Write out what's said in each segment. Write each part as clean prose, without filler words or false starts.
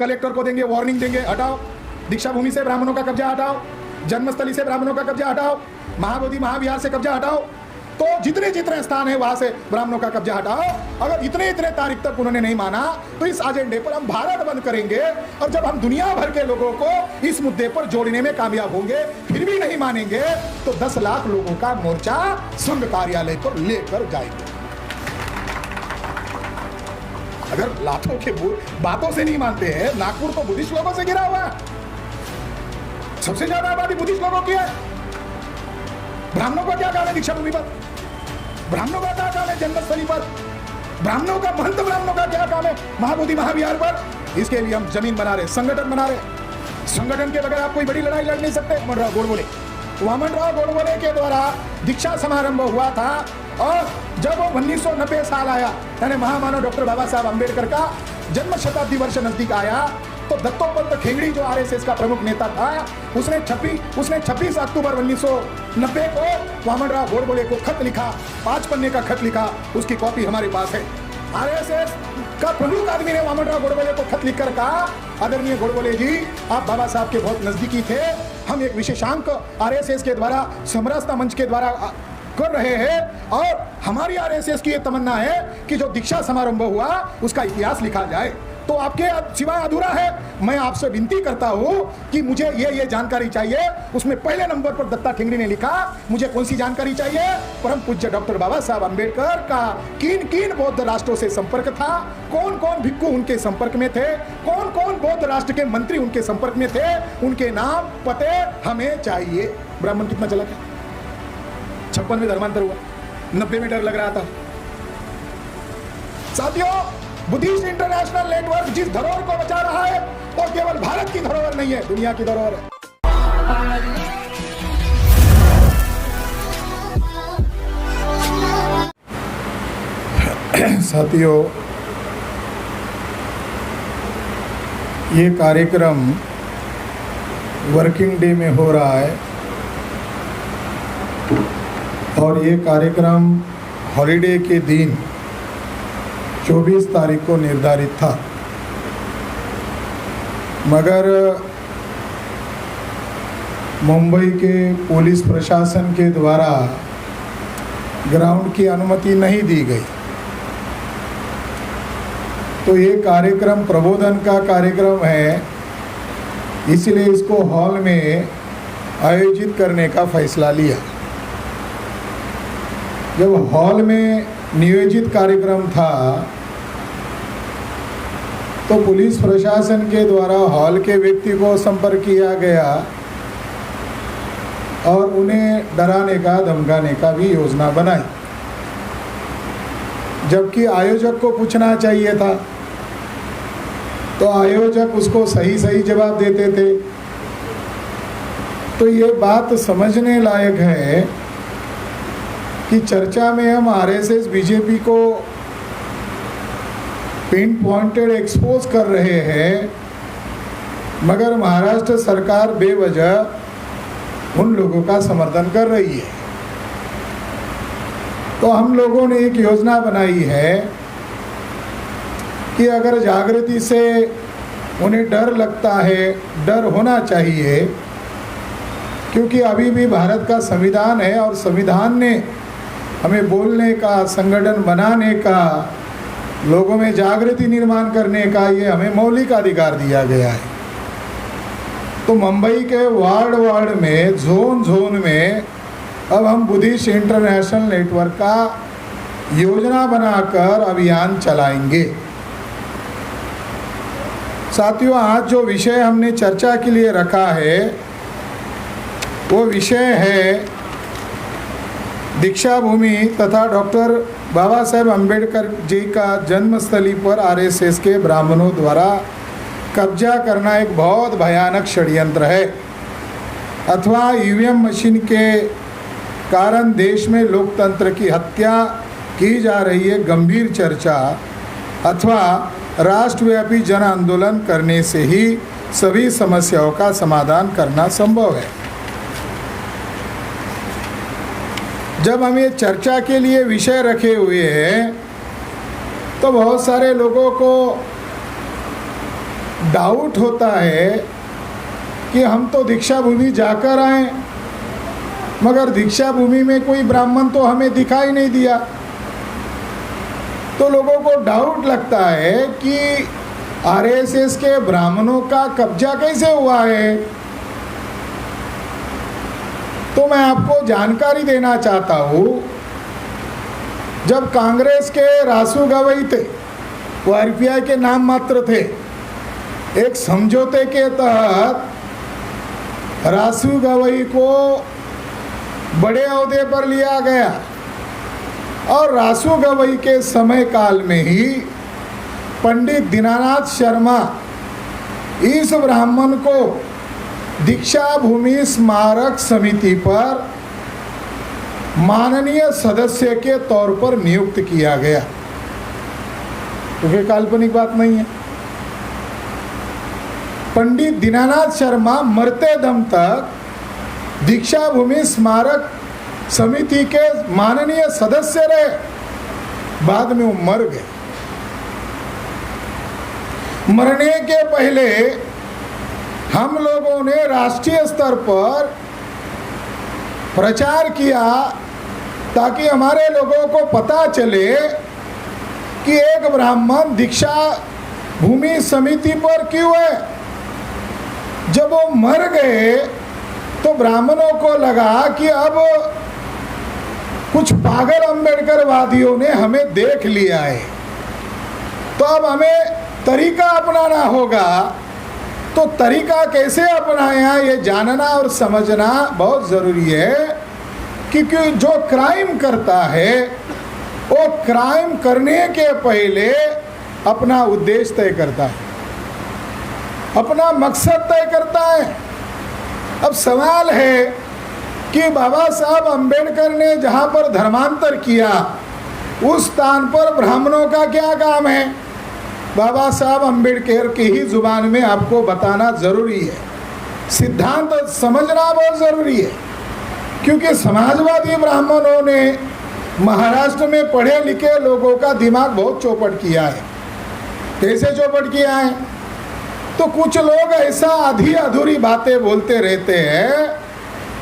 Collector को देंगे, warning देंगे, हटाओ दीक्षा भूमि से ब्राह्मणों का कब्जा हटाओ, जन्मस्थली से ब्राह्मणों का कब्जा हटाओ, महाबोधि महाविहार से कब्जा हटाओ, तो जितने जितने स्थान है वहां से ब्राह्मणों का कब्जा हटाओ। अगर इतने इतने तारीख तक उन्होंने नहीं माना तो इस एजेंडे पर हम भारत बंद करेंगे, और जब हम दुनिया भर के लोगों को इस मुद्दे पर जोड़ने में कामयाब होंगे फिर भी नहीं मानेंगे तो 10 लाख लोगों का मोर्चा संघ कार्यालय पर लेकर जाएंगे। अगर लाखों के बातों से नहीं मानते हैं, नागपुर तो बुद्धिस्ट लोगों से घिरा हुआ है, सबसे ज्यादा आबादी बुद्धिस्ट लोगों की है। ब्राह्मणों का क्या काम है दीक्षा भूमि पर? ब्राह्मणों का क्या काम है जन्मस्थली पर? ब्राह्मणों का महंत ब्राह्मणों का क्या काम है महाबोधि महाविहार पर? इसके लिए हम जमीन बना रहे, संगठन बना रहे। संगठन के बगैर आप कोई बड़ी लड़ाई लड़ नहीं सकते। वामनराव गोडबोले के द्वारा दीक्षा समारंभ हुआ था, और जब वो 1990 साल आया, यानी महामानव डॉक्टर बाबा साहब अम्बेडकर का जन्म शताब्दी वर्ष नजदीक आया, तो दत्तोपंत ठेंगड़ी जो आरएसएस का प्रमुख नेता था, उसने 26 अक्टूबर 1990 को वामनराव गोडबोले को खत लिखा, 5 पन्ने का खत लिखा, उसकी कॉपी हमारे पास है। आरएसएस का प्रमुख आदमी ने वामनराव गोडबोले को खत लिखकर कहा, आदरणीय गोडबोले जी, आप बाबा साहब के बहुत नजदीकी थे, हम एक विशेषांक आरएसएस के द्वारा समरसता मंच के द्वारा कर रहे हैं, और हमारी आरएसएस की ये तमन्ना है कि जो दीक्षा समारंभ हुआ उसका इतिहास लिखा जाए। तो आपके सिवाय अधूरा है। मैं आपसे विनती करता हूं कि मुझे ये जानकारी चाहिए। उसमें पहले नंबर पर दत्ता ठेंगड़ी ने लिखा, मुझे कौन सी जानकारी चाहिए? परम पूज्य डॉक्टर बाबा साहब अम्बेडकर का किन किन बौद्ध राष्ट्रों से संपर्क था, कौन कौन भिक्खु उनके संपर्क में थे, कौन कौन बौद्ध राष्ट्र के मंत्री उनके संपर्क में थे, उनके नाम पते हमें चाहिए। ब्राह्मण कितना चला था? 56 में धर्मांतर हुआ, 90 में डर लग रहा था। साथियों, बुद्धिस्ट इंटरनेशनल नेटवर्क जिस धरोहर को बचा रहा है वो केवल भारत की धरोहर नहीं है, दुनिया की धरोहर है। साथियों, ये कार्यक्रम वर्किंग डे में हो रहा है, और ये कार्यक्रम हॉलिडे के दिन 24 तारीख को निर्धारित था, मगर मुंबई के पुलिस प्रशासन के द्वारा ग्राउंड की अनुमति नहीं दी गई। तो ये कार्यक्रम प्रबोधन का कार्यक्रम है, इसलिए इसको हॉल में आयोजित करने का फैसला लिया। जब हॉल में नियोजित कार्यक्रम था तो पुलिस प्रशासन के द्वारा हॉल के व्यक्ति को संपर्क किया गया और उन्हें डराने का धमकाने का भी योजना बनाई, जबकि आयोजक को पूछना चाहिए था। तो आयोजक उसको सही सही जवाब देते थे। तो ये बात समझने लायक है कि चर्चा में हम आरएसएस बीजेपी को पिन पॉइंटेड एक्सपोज कर रहे हैं, मगर महाराष्ट्र सरकार बेवजह उन लोगों का समर्थन कर रही है। तो हम लोगों ने एक योजना बनाई है कि अगर जागृति से उन्हें डर लगता है, डर होना चाहिए, क्योंकि अभी भी भारत का संविधान है और संविधान ने हमें बोलने का, संगठन बनाने का, लोगों में जागृति निर्माण करने का ये हमें मौलिक अधिकार दिया गया है। तो मुंबई के वार्ड में, जोन में अब हम बुद्धिस्ट इंटरनेशनल नेटवर्क का योजना बनाकर अभियान चलाएंगे। साथियों, आज जो विषय हमने चर्चा के लिए रखा है वो विषय है दीक्षा भूमि तथा डॉक्टर बाबा साहेब अम्बेडकर जी का जन्मस्थली पर आरएसएस के ब्राह्मणों द्वारा कब्जा करना एक बहुत भयानक षड्यंत्र है, अथवा ईवीएम मशीन के कारण देश में लोकतंत्र की हत्या की जा रही है, गंभीर चर्चा, अथवा राष्ट्रव्यापी जन आंदोलन करने से ही सभी समस्याओं का समाधान करना संभव है। जब हम ये चर्चा के लिए विषय रखे हुए हैं तो बहुत सारे लोगों को डाउट होता है कि हम तो दीक्षा भूमि जाकर आए, मगर दीक्षा भूमि में कोई ब्राह्मण तो हमें दिखाई नहीं दिया। तो लोगों को डाउट लगता है कि आरएसएस के ब्राह्मणों का कब्जा कैसे हुआ है। तो मैं आपको जानकारी देना चाहता हूँ, जब कांग्रेस के रासू गवई थे, वो आरपीआई के नाम मात्र थे, एक समझौते के तहत रासू गवई को बड़े ओहदे पर लिया गया और रासू गवई के समय काल में ही पंडित दीनानाथ शर्मा इस ब्राह्मण को दीक्षा भूमि स्मारक समिति पर माननीय सदस्य के तौर पर नियुक्त किया गया। क्योंकि काल्पनिक बात नहीं है। पंडित दीनानाथ शर्मा मरते दम तक दीक्षा भूमि स्मारक समिति के माननीय सदस्य रहे, बाद में वो मर गए। मरने के पहले हम लोगों ने राष्ट्रीय स्तर पर प्रचार किया ताकि हमारे लोगों को पता चले कि एक ब्राह्मण दीक्षा भूमि समिति पर क्यों है। जब वो मर गए तो ब्राह्मणों को लगा कि अब कुछ पागल अम्बेडकरवादियों ने हमें देख लिया है, तो अब हमें तरीका अपनाना होगा। तो तरीका कैसे अपनाया ये जानना और समझना बहुत ज़रूरी है, क्योंकि जो क्राइम करता है वो क्राइम करने के पहले अपना उद्देश्य तय करता है, अपना मकसद तय करता है। अब सवाल है कि बाबा साहब अम्बेडकर ने जहाँ पर धर्मांतर किया उस स्थान पर ब्राह्मणों का क्या काम है, बाबा साहब अम्बेडकर की ही जुबान में आपको बताना ज़रूरी है। सिद्धांत समझना बहुत ज़रूरी है, क्योंकि समाजवादी ब्राह्मणों ने महाराष्ट्र में पढ़े लिखे लोगों का दिमाग बहुत चौपट किया है। कैसे चौपट किया है? तो कुछ लोग ऐसा आधी अधूरी बातें बोलते रहते हैं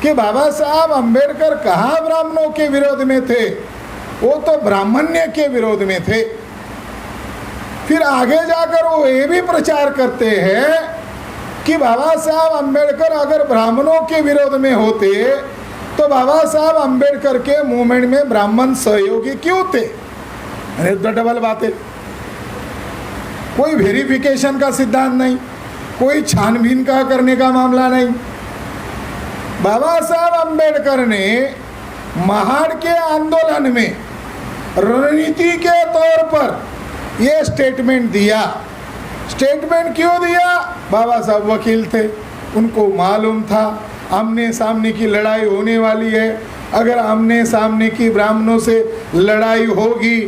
कि बाबा साहब अम्बेडकर कहाँ ब्राह्मणों के विरोध में थे, वो तो ब्राह्मण्य के विरोध में थे। फिर आगे जाकर वो ये भी प्रचार करते हैं कि बाबा साहब अम्बेडकर अगर ब्राह्मणों के विरोध में होते तो बाबा साहब अम्बेडकर के मूवमेंट में ब्राह्मण सहयोगी क्यों थे। अरे तो डबल बातें, कोई वेरिफिकेशन का सिद्धांत नहीं, कोई छानबीन का करने का मामला नहीं। बाबा साहब अम्बेडकर ने महाड़ के आंदोलन में रणनीति के तौर पर ये स्टेटमेंट दिया। स्टेटमेंट क्यों दिया? बाबा साहब वकील थे, उनको मालूम था आमने सामने की लड़ाई होने वाली है। अगर आमने सामने की ब्राह्मणों से लड़ाई होगी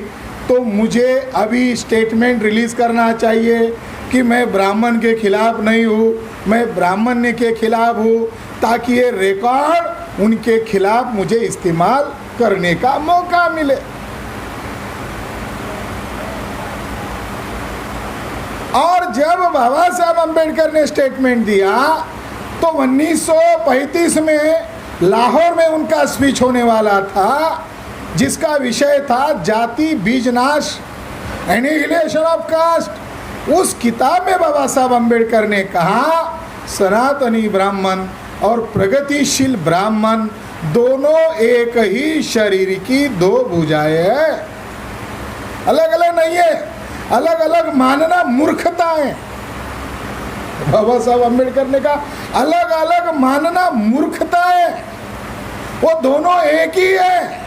तो मुझे अभी स्टेटमेंट रिलीज़ करना चाहिए कि मैं ब्राह्मण के खिलाफ नहीं हूँ, मैं ब्राह्मण्य के खिलाफ हूँ, ताकि ये रिकॉर्ड उनके खिलाफ मुझे इस्तेमाल करने का मौका मिले। और जब बाबा साहब अम्बेडकर ने स्टेटमेंट दिया तो 1935 में लाहौर में उनका स्पीच होने वाला था, जिसका विषय था जाति बीजनाश, एनिहिलेशन ऑफ कास्ट। उस किताब में बाबा साहब अम्बेडकर ने कहा सनातनी ब्राह्मण और प्रगतिशील ब्राह्मण दोनों एक ही शरीर की दो भुजाएं हैं, अलग अलग नहीं है। अलग अलग मानना मूर्खता है। बाबा साहब अम्बेडकर ने कहा अलग अलग मानना मूर्खता है, वो दोनों एक ही है।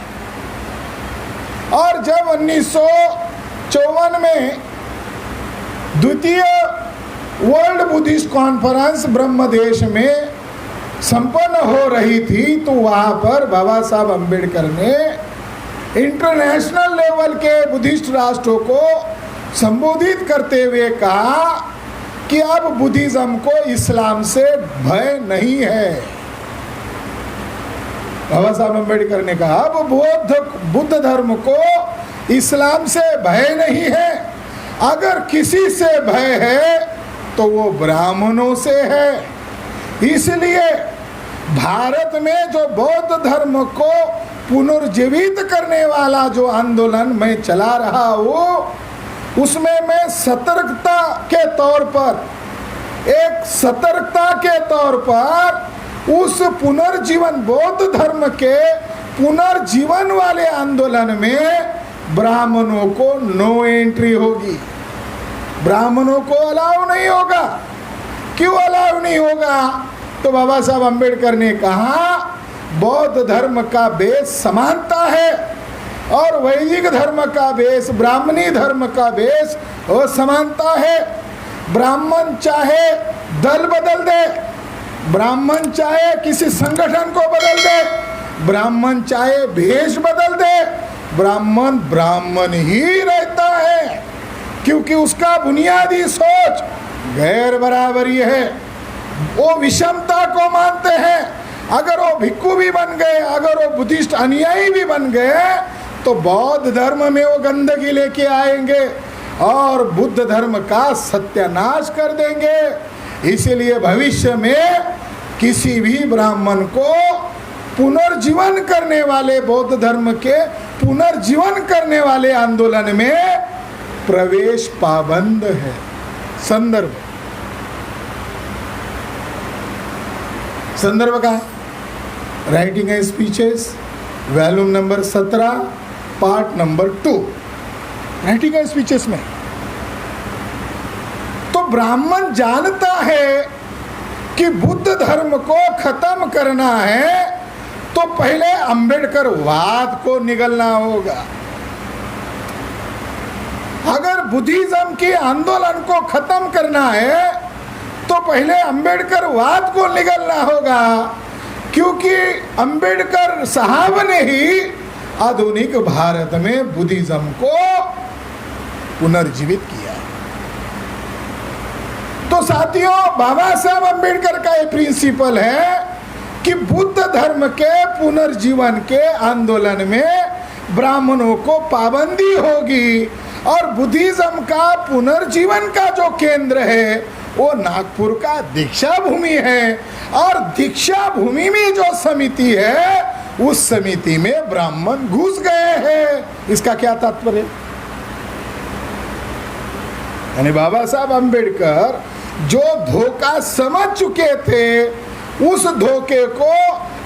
और जब 1954 में द्वितीय वर्ल्ड बुद्धिस्ट कॉन्फ्रेंस ब्रह्मदेश में संपन्न हो रही थी, तो वहाँ पर बाबा साहब अम्बेडकर ने इंटरनेशनल लेवल के बुद्धिस्ट राष्ट्रों को संबोधित करते हुए कहा कि अब बुद्धिज्म को इस्लाम से भय नहीं है। बाबा साहब अम्बेडकर ने कहा अब बुद्ध धर्म को इस्लाम से भय नहीं है। अगर किसी से भय है तो वो ब्राह्मणों से है। इसलिए भारत में जो बौद्ध धर्म को पुनर्जीवित करने वाला जो आंदोलन मैं चला रहा हूँ, उसमें मैं सतर्कता के तौर पर उस पुनर्जीवन, बौद्ध धर्म के पुनर्जीवन वाले आंदोलन में ब्राह्मणों को नो एंट्री होगी। ब्राह्मणों को अलाउ नहीं होगा। क्यों अलाउ नहीं होगा? तो बाबा साहब अम्बेडकर ने कहा बौद्ध धर्म का बेस समानता है और वैदिक धर्म का बेस, ब्राह्मणी धर्म का बेस असमानता है। ब्राह्मण चाहे दल बदल दे, ब्राह्मण चाहे किसी संगठन को बदल दे, ब्राह्मण चाहे भेष बदल दे, ब्राह्मण ब्राह्मण ही रहता है, क्योंकि उसका बुनियादी सोच गैर बराबरी है। वो विषमता को मानते हैं। अगर वो भिक्खु भी बन गए, अगर वो बुद्धिस्ट अनुयायी भी बन गए, तो बौद्ध धर्म में वो गंदगी लेके आएंगे और बुद्ध धर्म का सत्यानाश कर देंगे। इसलिए भविष्य में किसी भी ब्राह्मण को पुनर्जीवन करने वाले, बौद्ध धर्म के पुनर्जीवन करने वाले आंदोलन में प्रवेश पाबंद है। संदर्भ का writing and speeches, volume number 17, part number 2, writing and speeches में। तो ब्राह्मण जानता है कि बुद्ध धर्म को खत्म करना है तो पहले अंबेडकर वाद को निगलना होगा। अगर बुद्धिज्म के आंदोलन को खत्म करना है तो पहले अंबेडकर वाद को निगलना होगा, क्योंकि अंबेडकर साहब ने ही आधुनिक भारत में बुद्धिज्म को पुनर्जीवित किया। तो साथियों, बाबा साहब अंबेडकर का ये प्रिंसिपल है कि बुद्ध धर्म के पुनर्जीवन के आंदोलन में ब्राह्मणों को पाबंदी होगी और बुद्धिज्म का पुनर्जीवन का जो केंद्र है वो नागपुर का दीक्षा भूमि है, और दीक्षा भूमि में जो समिति है उस समिति में ब्राह्मण घुस गए हैं। इसका क्या तात्पर्य? यानी बाबा साहब अंबेडकर जो धोखा समझ चुके थे, उस धोखे को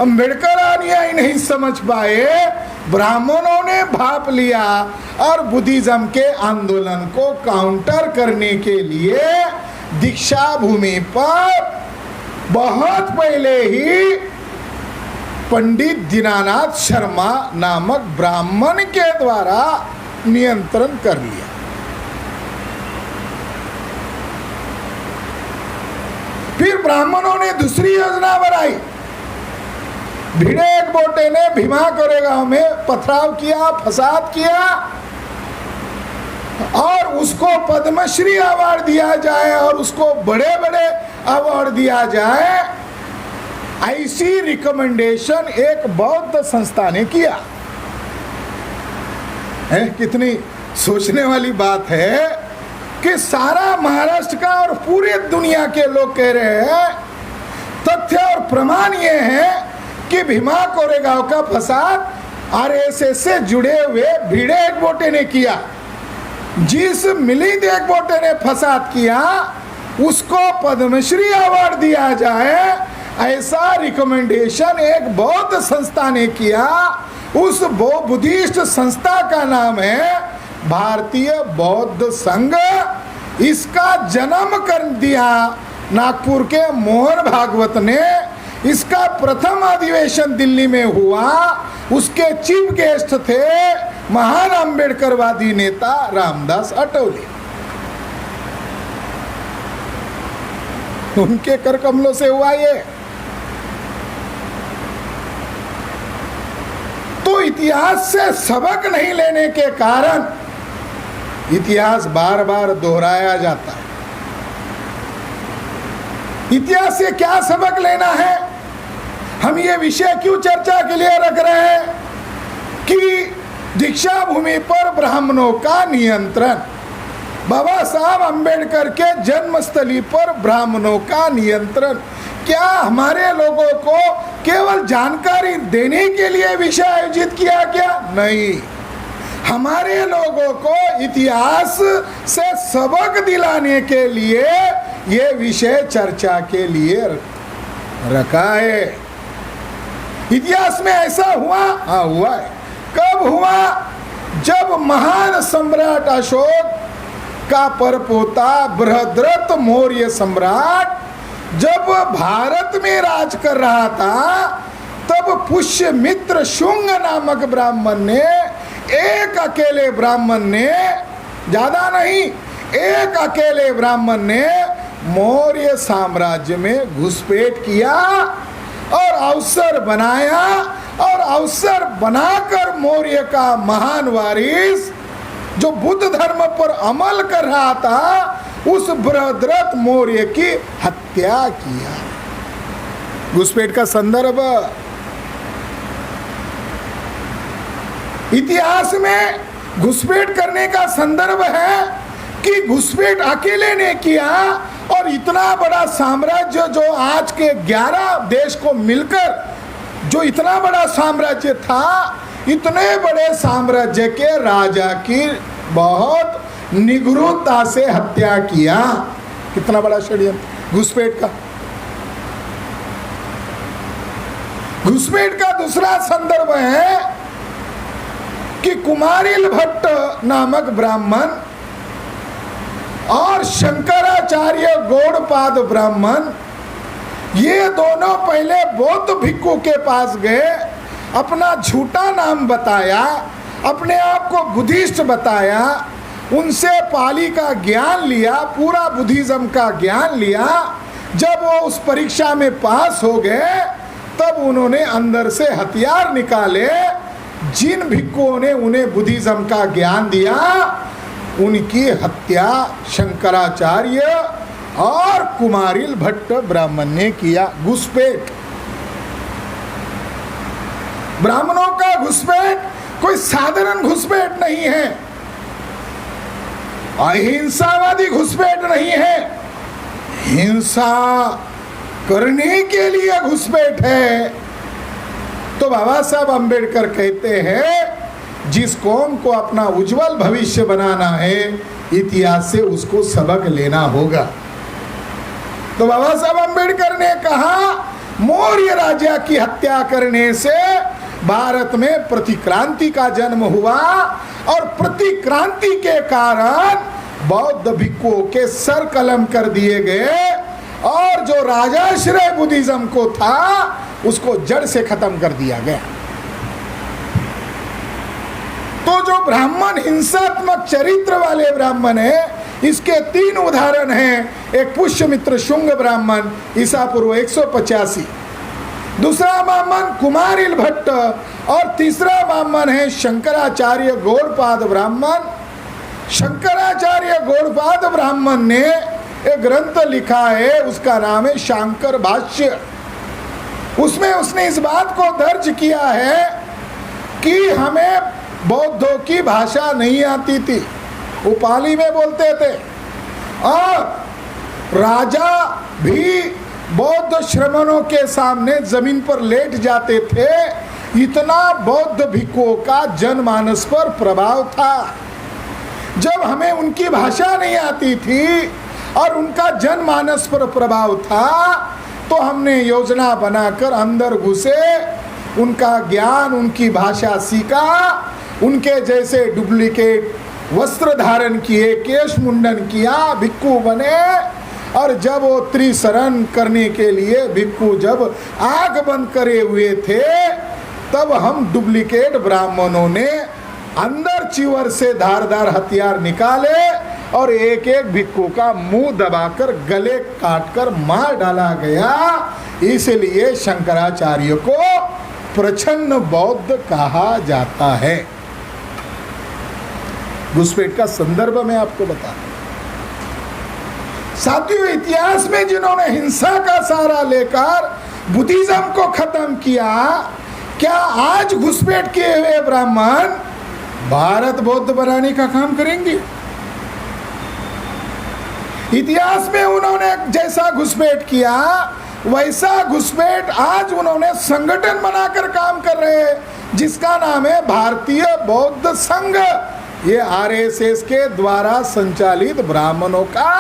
अंबेडकर अनुयायी नहीं समझ पाए, ब्राह्मणों ने भाप लिया और बुद्धिज्म के आंदोलन को काउंटर करने के लिए दीक्षा भूमि पर बहुत पहले ही पंडित दीनानाथ शर्मा नामक ब्राह्मण के द्वारा नियंत्रण कर लिया। फिर ब्राह्मणों ने दूसरी योजना बनाई। भिड़े एक बोटे ने भीमा कोरेगांव में पथराव किया, फसाद किया और उसको पद्मश्री अवार्ड दिया जाए और उसको बड़े बड़े अवार्ड दिया जाए, ऐसी रिकमेंडेशन एक बौद्ध संस्था ने किया है। कितनी सोचने वाली बात है कि सारा महाराष्ट्र का और पूरे दुनिया के लोग कह रहे हैं, तथ्य और प्रमाण ये है कि भीमा कोरेगांव का फसाद आरएसएस से जुड़े हुए भिड़े एक बोटे ने किया। जिस मिलिंद एक बोटे ने फसाद किया उसको पद्मश्री अवार्ड दिया जाए, ऐसा रिकमेंडेशन एक बौद्ध संस्था ने किया। उस बुद्धिस्ट संस्था का नाम है भारतीय बौद्ध संघ। इसका जन्म कर दिया नागपुर के मोहन भागवत ने। इसका प्रथम अधिवेशन दिल्ली में हुआ। उसके चीफ गेस्ट थे महान अंबेडकरवादी नेता रामदास अठवले। उनके कर कमलों से हुआ ये। तो इतिहास से सबक नहीं लेने के कारण इतिहास बार बार दोहराया जाता है। इतिहास से क्या सबक लेना है? हम ये विषय क्यों चर्चा के लिए रख रहे हैं कि दीक्षा भूमि पर ब्राह्मणों का नियंत्रण, बाबा साहब अंबेडकर के जन्मस्थली पर ब्राह्मणों का नियंत्रण, क्या हमारे लोगों को केवल जानकारी देने के लिए विषय आयोजित किया क्या? नहीं, हमारे लोगों को इतिहास से सबक दिलाने के लिए ये विषय चर्चा के लिए रखा है। इतिहास में ऐसा हुआ? हाँ हुआ है। कब हुआ? जब महान सम्राट अशोक का परपोता बृहद्रथ मौर्य सम्राट जब भारत में राज कर रहा था, तब पुष्यमित्र शुंग नामक ब्राह्मण ने, एक अकेले ब्राह्मण ने, ज्यादा नहीं, एक अकेले ब्राह्मण ने मौर्य साम्राज्य में घुसपैठ किया और अवसर बनाया, और अवसर बनाकर मौर्य का महान वारिस जो बुद्ध धर्म पर अमल कर रहा था, उस बृहद्रथ मौर्य की हत्या किया। घुसपैठ का संदर्भ इतिहास में घुसपैठ करने का संदर्भ है कि घुसपैठ अकेले ने किया, और इतना बड़ा साम्राज्य जो आज के 11 देश को मिलकर जो इतना बड़ा साम्राज्य था, इतने बड़े साम्राज्य के राजा की बहुत निगूढ़ता से हत्या किया। कितना बड़ा षड्यंत्र घुसपैठ का। घुसपैठ का दूसरा संदर्भ है कि कुमारिल भट्ट नामक ब्राह्मण और शंकराचार्य गौड़पाद ब्राह्मण, ये दोनों पहले बौद्ध भिक्षु के पास गए, अपना झूठा नाम बताया, अपने आप को बुद्धिस्ट बताया, उनसे पाली का ज्ञान लिया, पूरा बुद्धिज्म का ज्ञान लिया। जब वो उस परीक्षा में पास हो गए, तब उन्होंने अंदर से हथियार निकाले। जिन भिक्षुओं ने उन्हें बुद्धिज्म का ज्ञान दिया, उनकी हत्या शंकराचार्य और कुमारिल भट्ट ब्राह्मण ने किया। घुसपैठ, ब्राह्मणों का घुसपैठ कोई साधारण घुसपैठ नहीं है, अहिंसावादी घुसपैठ नहीं है, हिंसा करने के लिए घुसपैठ है। तो बाबा साहब अंबेडकर कहते हैं, जिस कौम को अपना उज्जवल भविष्य बनाना है, इतिहास से उसको सबक लेना होगा। तो बाबा साहब अंबेडकर ने कहा, मौर्य राजा की हत्या करने से भारत में प्रतिक्रांति का जन्म हुआ, और प्रतिक्रांति के कारण बौद्ध भिक्षुओं के सर कलम कर दिए गए, और जो राजाश्रय बुद्धिज्म को था उसको जड़ से खत्म कर दिया गया। तो जो ब्राह्मण हिंसात्मक चरित्र वाले ब्राह्मण है, इसके 3 उदाहरण हैं। एक पुष्यमित्र शुंग ब्राह्मण ईसा पूर्व 185, दूसरा ब्राह्मण कुमारिल भट्ट, और तीसरा ब्राह्मण है शंकराचार्य गौड़पाद ब्राह्मण। शंकराचार्य गौड़पाद ब्राह्मण ने एक ग्रंथ लिखा है, उसका नाम है शांकर भाष्य। उसमें उसने इस बात को दर्ज किया है कि हमें बौद्धों की भाषा नहीं आती थी, वो पाली में बोलते थे, और राजा भी बौद्ध श्रमणों के सामने जमीन पर लेट जाते थे। इतना बौद्ध भिक्षुओं का जनमानस पर प्रभाव था। जब हमें उनकी भाषा नहीं आती थी और उनका जनमानस पर प्रभाव था, तो हमने योजना बनाकर अंदर घुसे, उनका ज्ञान, उनकी भाषा सीखा, उनके जैसे डुप्लीकेट वस्त्र धारण किए, केश मुंडन किया, भिक्षु बने। और जब वो त्रिशरण करने के लिए भिक्षु जब आंख बंद करे हुए थे, तब हम डुप्लीकेट ब्राह्मणों ने अंदर चिवर से धारदार हथियार निकाले और एक एक भिक्षु का मुंह दबाकर गले काटकर मार डाला गया। इसलिए शंकराचार्य को प्रच्छन्न बौद्ध कहा जाता है। घुसपैठ का संदर्भ मैं आपको बता, साथियों, इतिहास में जिन्होंने हिंसा का सहारा लेकर बुद्धिज्म को खत्म किया, क्या आज घुसपैठ किए हुए ब्राह्मण भारत बौद्ध बनाने का काम करेंगे? इतिहास में उन्होंने जैसा घुसपैठ किया वैसा घुसपैठ आज उन्होंने संगठन बनाकर काम कर रहे हैं जिसका नाम है भारतीय बौद्ध संघ। ये आरएसएस के द्वारा संचालित ब्राह्मणों का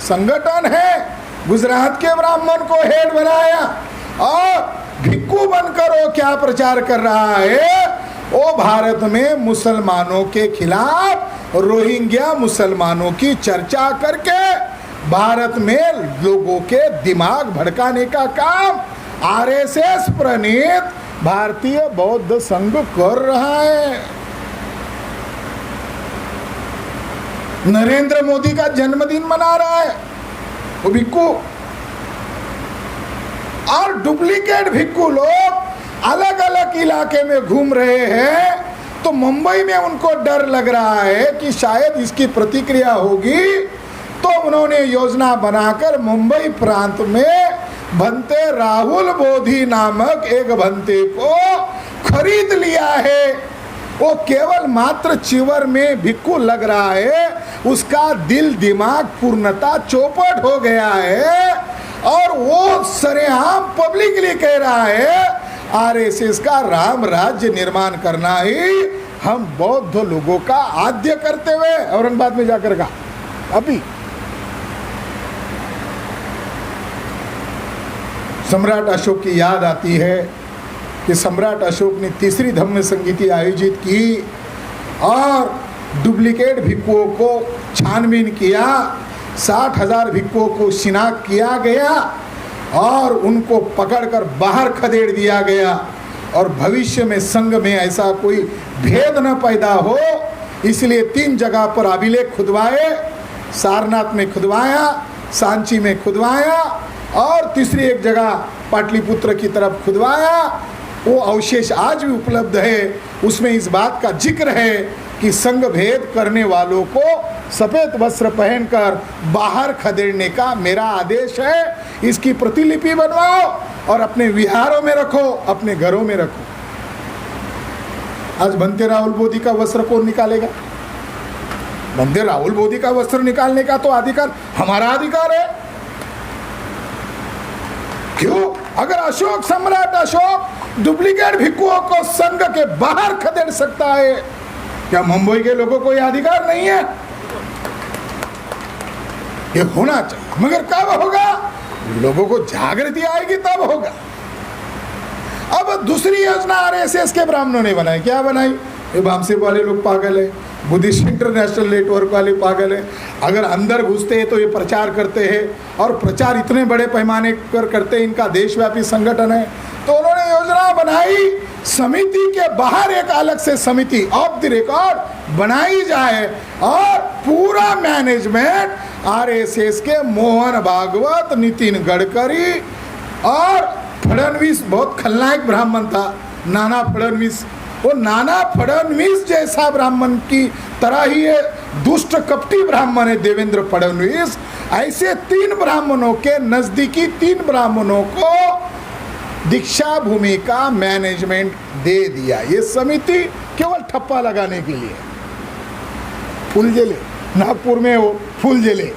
संगठन है। गुजरात के ब्राह्मण को हेड बनाया और भिक्खु बनकर वो क्या प्रचार कर रहा है, वो भारत में मुसलमानों के खिलाफ रोहिंग्या मुसलमानों की चर्चा करके भारत में लोगों के दिमाग भड़काने का काम आरएसएस प्रणीत भारतीय बौद्ध संघ कर रहा है। नरेंद्र मोदी का जन्मदिन मना रहा है वो भिक्खु, और डुप्लीकेट भिक्खु लोग अलग अलग इलाके में घूम रहे हैं। तो मुंबई में उनको डर लग रहा है कि शायद इसकी प्रतिक्रिया होगी, तो उन्होंने योजना बनाकर मुंबई प्रांत में भंते राहुल बोधी नामक एक भंते को खरीद लिया है। वो केवल मात्र चिवर में भिक्खु लग रहा है, उसका दिल दिमाग पूर्णता चौपट हो गया है और वो सरेआम पब्लिकली कह रहा है आरएसएस का राम राज्य निर्माण करना ही हम बौद्ध लोगों का आद्य करते हुए औरंगाबाद में जाकर कहा। अभी सम्राट अशोक की याद आती है कि सम्राट अशोक ने तीसरी धम्म संगीति आयोजित की और डुप्लीकेट भिक्खुओं को छानबीन किया, 60,000 भिक्खुओं को शिनाख्त किया गया और उनको पकड़कर बाहर खदेड़ दिया गया। और भविष्य में संघ में ऐसा कोई भेद न पैदा हो इसलिए 3 जगह पर अभिलेख खुदवाए, सारनाथ में खुदवाया, सांची में खुदवाया और तीसरी एक जगह पाटलिपुत्र की तरफ खुदवाया। वो अवशेष आज भी उपलब्ध है। उसमें इस बात का जिक्र है कि संघ भेद करने वालों को सफेद वस्त्र पहनकर बाहर खदेड़ने का मेरा आदेश है। इसकी प्रतिलिपि बनवाओ और अपने विहारों में रखो, अपने घरों में रखो। आज भंते राहुल बोधी का वस्त्र कौन निकालेगा? भंते राहुल बोधी का वस्त्र निकालने का तो अधिकार हमारा अधिकार है। क्यों? अगर अशोक, सम्राट अशोक डुप्लीकेट भिक्खुओं को संघ के बाहर खदेड़ सकता है, क्या मुंबई के लोगों को यह अधिकार नहीं है? ये होना चाहिए, मगर कब होगा? लोगों को जागृति आएगी तब होगा। अब दूसरी योजना आरएसएस के ब्राह्मणों ने बनाई। क्या बनाई? ये बामसेब वाले लोग पागल है, बुद्धिस्ट इंटरनेशनल नेटवर्क वाले पागल है। अगर अंदर घुसते हैं तो ये प्रचार करते हैं और प्रचार इतने बड़े पैमाने पर करते हैं, इनका देशव्यापी संगठन है। तो उन्होंने योजना बनाई समिति के बाहर एक अलग से समिति ऑफ द रिकॉर्ड बनाई जाए और पूरा मैनेजमेंट आरएसएस के मोहन भागवत, नितिन गडकरी और फडणवीस, बहुत खलनायक ब्राह्मण था नाना फडणवीस, वो नाना फडणवीस जैसा ब्राह्मण की तरह ही है दुष्ट कपटी ब्राह्मण है देवेंद्र फडणवीस। ऐसे 3 ब्राह्मणों के नजदीकी 3 ब्राह्मणों को दीक्षा भूमि का मैनेजमेंट दे दिया। ये समिति केवल ठप्पा लगाने के लिए। फूलजेले नागपुर में वो फूलजेले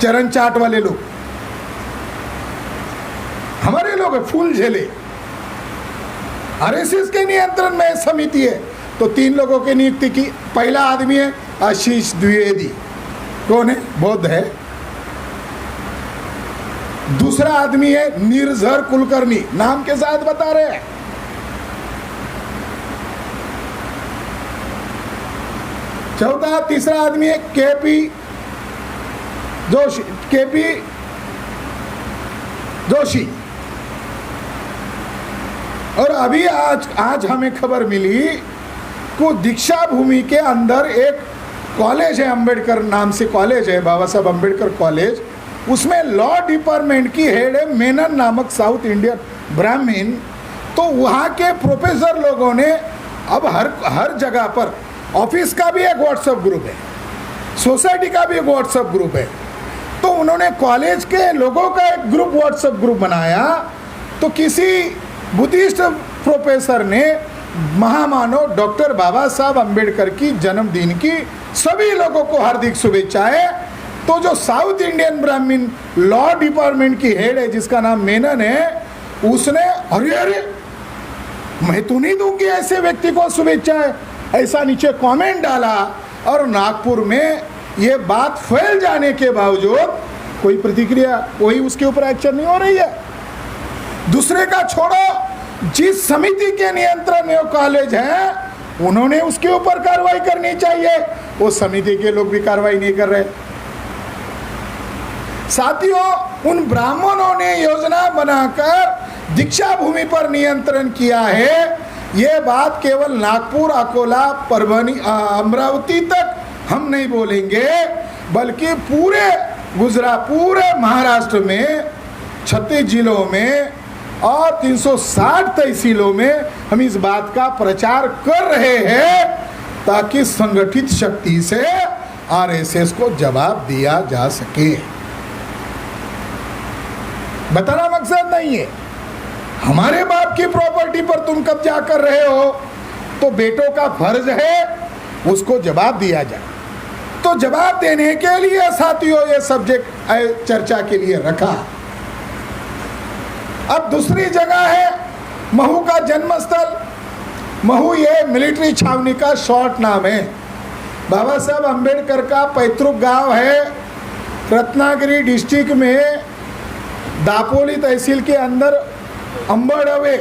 चरण चाट वाले लोग हमारे लोग है, फूलजेले आरएसएस के नियंत्रण में समिति है। तो 3 लोगों की नियुक्ति की। पहला आदमी है आशीष द्विवेदी, कौन है? बौद्ध है। दूसरा आदमी है निर्झर कुलकर्णी, नाम के साथ बता रहे हैं। चौथा, तीसरा आदमी है केपी जोशी। और अभी आज हमें खबर मिली को दीक्षा भूमि के अंदर एक कॉलेज है, अंबेडकर नाम से कॉलेज है, बाबा साहब अंबेडकर कॉलेज। उसमें लॉ डिपार्टमेंट की हेड है मेनन नामक साउथ इंडियन ब्राह्मण। तो वहाँ के प्रोफेसर लोगों ने अब हर जगह पर, ऑफिस का भी एक व्हाट्सएप ग्रुप है, सोसाइटी का भी एक व्हाट्सएप ग्रुप है, तो उन्होंने कॉलेज के लोगों का एक ग्रुप व्हाट्सएप ग्रुप बनाया। तो किसी बुद्धिस्ट प्रोफेसर ने महामानव डॉक्टर बाबा साहब अंबेडकर की जन्मदिन की सभी लोगों को हार्दिक शुभेच्छाएं। तो जो साउथ इंडियन ब्राह्मण लॉ डिपार्टमेंट की हेड है जिसका नाम मेनन है, उसने अरे अरे मैं तो नहीं दूंगी ऐसे व्यक्ति को शुभेच्छाएं, ऐसा नीचे कमेंट डाला। और नागपुर में ये बात फैल जाने के बावजूद कोई प्रतिक्रिया, कोई उसके ऊपर एक्शन नहीं हो रही है। दूसरे का छोड़ो, जिस समिति के नियंत्रण में वो कॉलेज है उन्होंने उसके ऊपर कार्रवाई करनी चाहिए, वो समिति के लोग भी कार्रवाई नहीं कर रहे। साथियों, उन ब्राह्मणों ने योजना बनाकर दीक्षा भूमि पर नियंत्रण किया है। ये बात केवल नागपुर, अकोला, परभनी, अमरावती तक हम नहीं बोलेंगे, बल्कि पूरे गुजरात, पूरे महाराष्ट्र में 36 जिलों में और 360 तहसीलों में हम इस बात का प्रचार कर रहे हैं ताकि संगठित शक्ति से आरएसएस को जवाब दिया जा सके। बताना मकसद नहीं है हमारे बाप की प्रॉपर्टी पर तुम कब्जा कर रहे हो तो बेटों का फर्ज है उसको जवाब दिया जाए। तो जवाब देने के लिए साथियों ये सब्जेक्ट चर्चा के लिए रखा। अब दूसरी जगह है महू का जन्मस्थल। महू ये मिलिट्री छावनी का शॉर्ट नाम है। बाबा साहब अंबेडकर का पैतृक गांव है रत्नागिरी डिस्ट्रिक्ट में, दापोली तहसील के अंदर अंबड़वे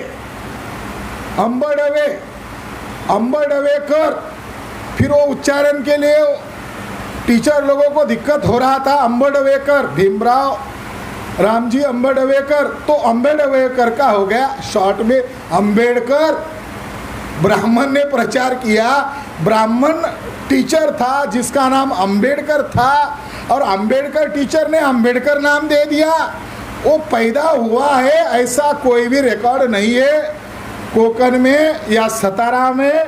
कर। फिर वो उच्चारण के लिए टीचर लोगों को दिक्कत हो रहा था। अंबड़वेकर, भीमराव रामजी अंबड़वेकर, तो अंबेडवेकर का हो गया शॉर्ट में अंबेडकर। ब्राह्मण ने प्रचार किया, ब्राह्मण टीचर था जिसका नाम अंबेडकर था और अंबेडकर टीचर ने अंबेडकर नाम दे दिया। वो पैदा हुआ है ऐसा कोई भी रिकॉर्ड नहीं है। कोकण में या सतारा में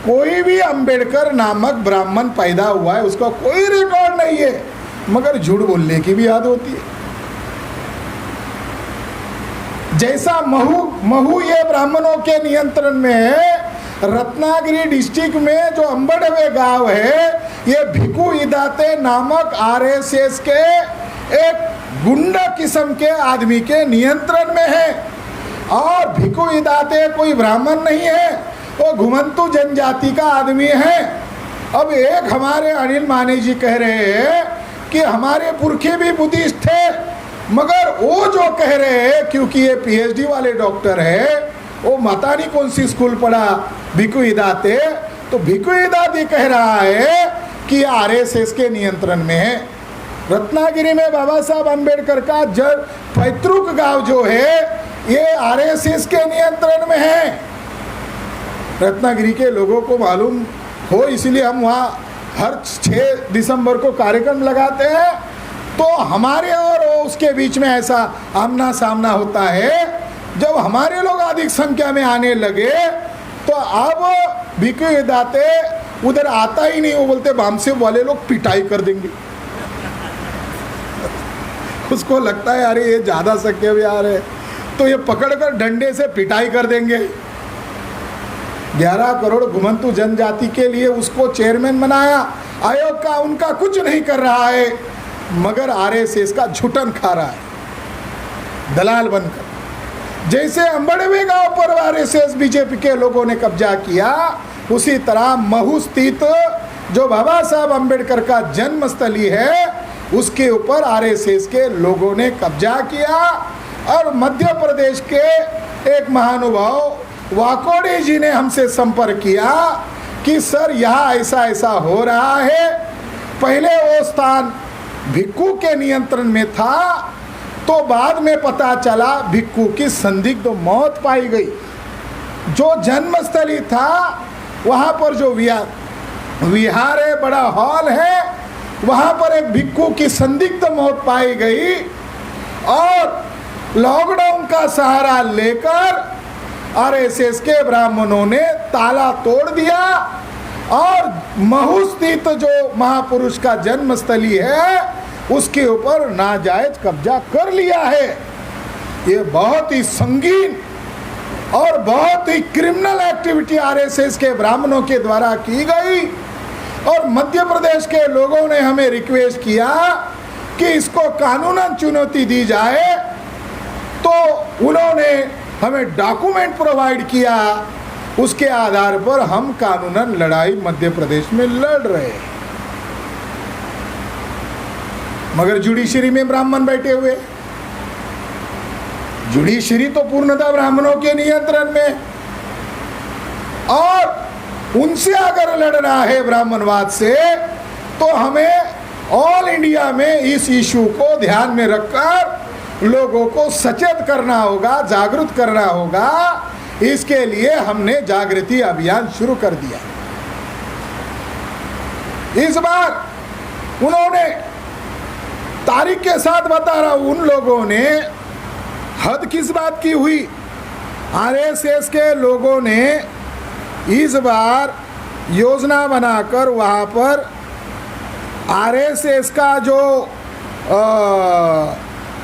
कोई भी अंबेडकर नामक ब्राह्मण पैदा हुआ है उसका कोई रिकॉर्ड नहीं है, मगर झूठ बोलने की भी याद होती है। जैसा महू ये ब्राह्मणों के नियंत्रण में है, रत्नागिरी डिस्ट्रिक्ट में जो अंबड़वे गांव है ये भिकू इदाते नामक आरएसएस के एक गुंडा किस्म के आदमी के नियंत्रण में है। और भिकू इदाते कोई ब्राह्मण नहीं है, वो घुमंतु जनजाति का आदमी है। अब एक हमारे अनिल माने जी कह रहे हैं कि हमारे पुरखे भी बुद्धिस्ट थे, मगर वो जो कह रहे हैं क्योंकि ये पीएचडी वाले डॉक्टर है, वो माता नहीं कौन सी स्कूल पढ़ा भिकू इदाते, तो भिकू इदाते कह रहा है कि आरएसएस के नियंत्रण में है। रत्नागिरी में बाबा साहब अंबेडकर का पैतृक गांव जो है ये आरएसएस के नियंत्रण में है। रत्नागिरी के लोगों को मालूम हो इसलिए हम वहाँ हर 6 दिसंबर को कार्यक्रम लगाते हैं। तो हमारे और उसके बीच में ऐसा आमना सामना होता है। जब हमारे लोग अधिक संख्या में आने लगे तो अब भिकू इदाते उधर आता ही नहीं, वो बोलते बामसे वाले लोग पिटाई कर देंगे। उसको लगता है अरे ये ज़्यादा संख्या में आ रहे तो ये पकड़कर डंडे से पिटाई कर देंगे। 11 करोड़ घुमंतु जनजाति के लिए उसको चेयरमैन बनाया आयोग का, उनका कुछ नहीं कर रहा है, मगर आरएसएस का झुटन खा रहा है दलाल बनकर। जैसे अंबड़वे गांव पर आरएसएस बीजेपी के लोगों ने कब्जा किया, उसी तरह महू स्थित जो बाबा साहब अंबेडकर का जन्मस्थली है उसके ऊपर आरएसएस के लोगों ने कब्जा किया। और मध्य प्रदेश के एक महानुभाव वाकोड़े जी ने हमसे संपर्क किया कि सर यहाँ ऐसा ऐसा हो रहा है। पहले वो स्थान भिक्खू के नियंत्रण में था, तो बाद में पता चला भिक्खू की संदिग्ध मौत पाई गई। जो जन्मस्थली था वहाँ पर जो विहार है, बड़ा हॉल है, वहाँ पर एक भिक्खू की संदिग्ध मौत पाई गई। और लॉकडाउन का सहारा लेकर आरएसएस के ब्राह्मणों ने ताला तोड़ दिया और महू स्थित जो महापुरुष का जन्मस्थली है उसके ऊपर नाजायज कब्जा कर लिया है। ये बहुत ही संगीन और बहुत ही क्रिमिनल एक्टिविटी आरएसएस के ब्राह्मणों के द्वारा की गई। और मध्य प्रदेश के लोगों ने हमें रिक्वेस्ट किया कि इसको कानूनन चुनौती दी जाए, तो उन्होंने हमें डॉक्यूमेंट प्रोवाइड किया। उसके आधार पर हम कानूनन लड़ाई मध्य प्रदेश में लड़ रहे हैं। मगर जुडिशरी में ब्राह्मण बैठे हुए, जुडिशरी तो पूर्णतः ब्राह्मणों के नियंत्रण में, और उनसे अगर लड़ना है ब्राह्मणवाद से, तो हमें ऑल इंडिया में इस इशू को ध्यान में रखकर लोगों को सचेत करना होगा, जागरूक करना होगा। इसके लिए हमने जागृति अभियान शुरू कर दिया। इस बार उन्होंने तारीख के साथ बता रहा हूं, उन लोगों ने हद किस बात की हुई, आरएसएस के लोगों ने इस बार योजना बनाकर वहां पर आरएसएस का जो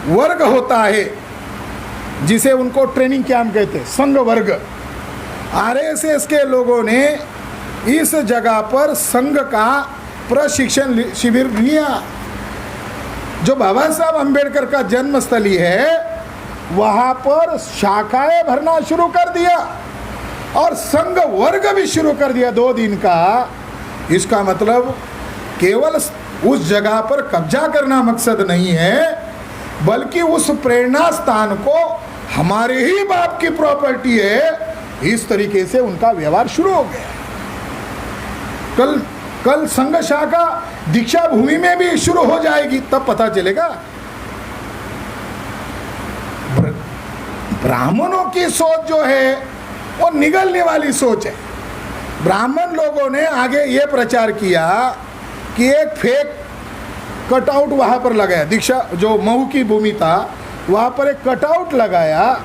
वर्ग होता है, जिसे उनको ट्रेनिंग कैंप कहते हैं, संघ वर्ग, आरएसएस के लोगों ने इस जगह पर संघ का प्रशिक्षण शिविर लिया। जो बाबा साहब अंबेडकर का जन्मस्थली है, वहां पर शाखाएं भरना शुरू कर दिया और संघ वर्ग भी शुरू कर दिया 2 दिन का। इसका मतलब केवल उस जगह पर कब्जा करना मकसद नहीं है, बल्कि उस प्रेरणा स्थान को हमारे ही बाप की प्रॉपर्टी है, इस तरीके से उनका व्यवहार शुरू हो गया। कल संघ शाखा दीक्षा भूमि में भी शुरू हो जाएगी, तब पता चलेगा। ब्राह्मणों की सोच जो है वो निगलने वाली सोच है। ब्राह्मण लोगों ने आगे ये प्रचार किया कि एक फेक कटआउट वहां पर लगाया, दीक्षा जो महू की भूमि था वहां पर एक कटआउट लगाया,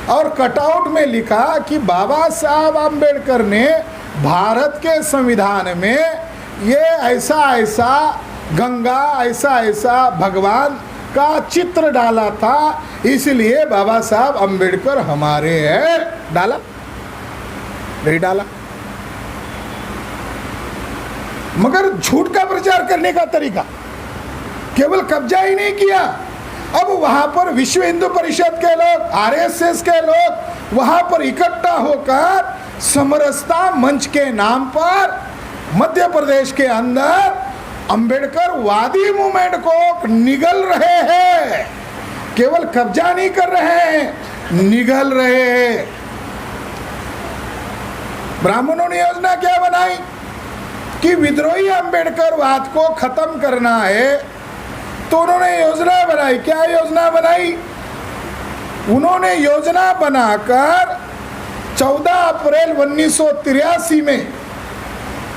और कटआउट में लिखा कि बाबा साहब आम्बेडकर ने भारत के संविधान में ये ऐसा ऐसा गंगा, ऐसा ऐसा भगवान का चित्र डाला था, इसलिए बाबा साहब अंबेडकर हमारे हैं। डाला नहीं डाला, मगर झूठ का प्रचार करने का तरीका, केवल कब्जा ही नहीं किया, अब वहां पर विश्व हिंदू परिषद के लोग, आरएसएस के लोग वहां पर इकट्ठा होकर समरसता मंच के नाम पर मध्य प्रदेश के अंदर अंबेडकर वादी मूवमेंट को निगल रहे हैं। केवल कब्जा नहीं कर रहे हैं, निगल रहे हैं। ब्राह्मणों ने योजना क्या बनाई कि विद्रोही अंबेडकर वाद को खत्म करना है, तो उन्होंने योजना बनाई। क्या योजना बनाई? उन्होंने योजना बनाकर 14 अप्रैल 1983 में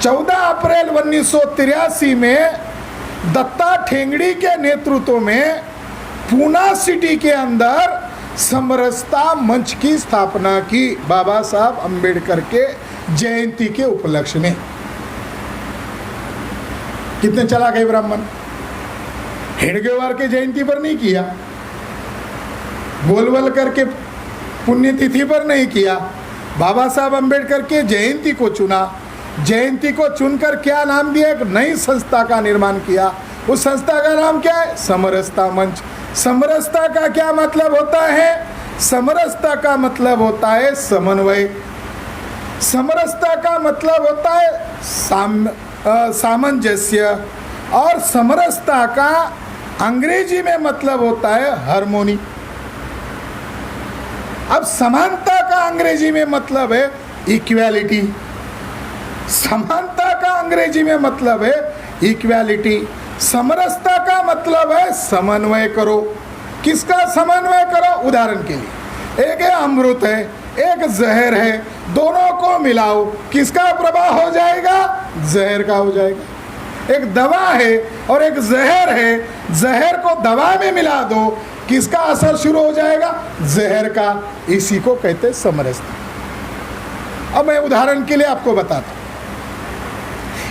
14 अप्रैल 1983 में दत्ता ठेंगड़ी के नेतृत्व में पूना सिटी के अंदर समरसता मंच की स्थापना की, बाबा साहब अंबेडकर के जयंती के उपलक्ष्य में। कितने चला गए ब्राह्मण? हेडगेवार के जयंती पर नहीं किया, गोलवलकर के पुण्यतिथि पर नहीं किया, बाबा साहब अंबेडकर के जयंती को चुना। जयंती को चुनकर क्या नाम दिया? एक नई संस्था का निर्माण किया। उस संस्था का नाम क्या है? समरसता मंच। समरसता का क्या मतलब होता है? समरसता का मतलब होता है समन्वय। समरसता का मतलब होता है सामंजस्य, और समरसता का अंग्रेजी में मतलब होता है हार्मोनी। अब समानता का अंग्रेजी में मतलब है इक्वालिटी। समानता का अंग्रेजी में मतलब है इक्वालिटी। समरसता का मतलब है समन्वय करो। किसका समन्वय करो? उदाहरण के लिए एक है अमृत है, एक जहर है, दोनों को मिलाओ, किसका प्रभाव हो जाएगा? जहर का हो जाएगा। एक दवा है और एक जहर है, जहर को दवा में मिला दो, किसका असर शुरू हो जाएगा? जहर का। इसी को कहते हैं समरसता। अब मैं उदाहरण के लिए आपको बताता हूं।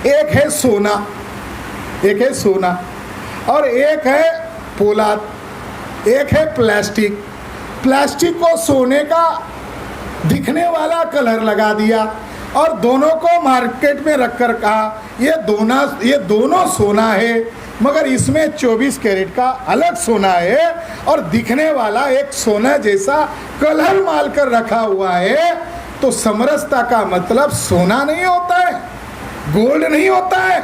एक है सोना, एक है सोना, और एक है पोलाद, एक है प्लास्टिक। प्लास्टिक को सोने का दिखने वाला कलर लगा दिया और दोनों को मार्केट में रखकर कहा ये दोनों सोना है, मगर इसमें 24 कैरेट का अलग सोना है और दिखने वाला एक सोना जैसा कलर माल कर रखा हुआ है। तो समरसता का मतलब सोना नहीं होता है, गोल्ड नहीं होता है,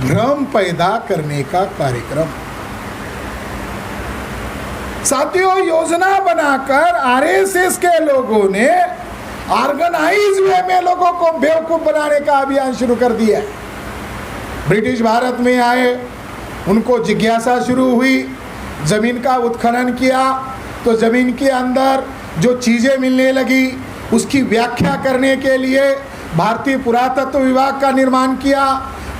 भ्रम पैदा करने का कार्यक्रम। साथियों, योजना बनाकर आरएसएस के लोगों ने ऑर्गेनाइज वे में लोगों को बेवकूफ बनाने का अभियान शुरू कर दिया। ब्रिटिश भारत में आए, उनको जिज्ञासा शुरू हुई, जमीन का उत्खनन किया तो जमीन के अंदर जो चीजें मिलने लगी उसकी व्याख्या करने के लिए भारतीय पुरातत्व विभाग का निर्माण किया।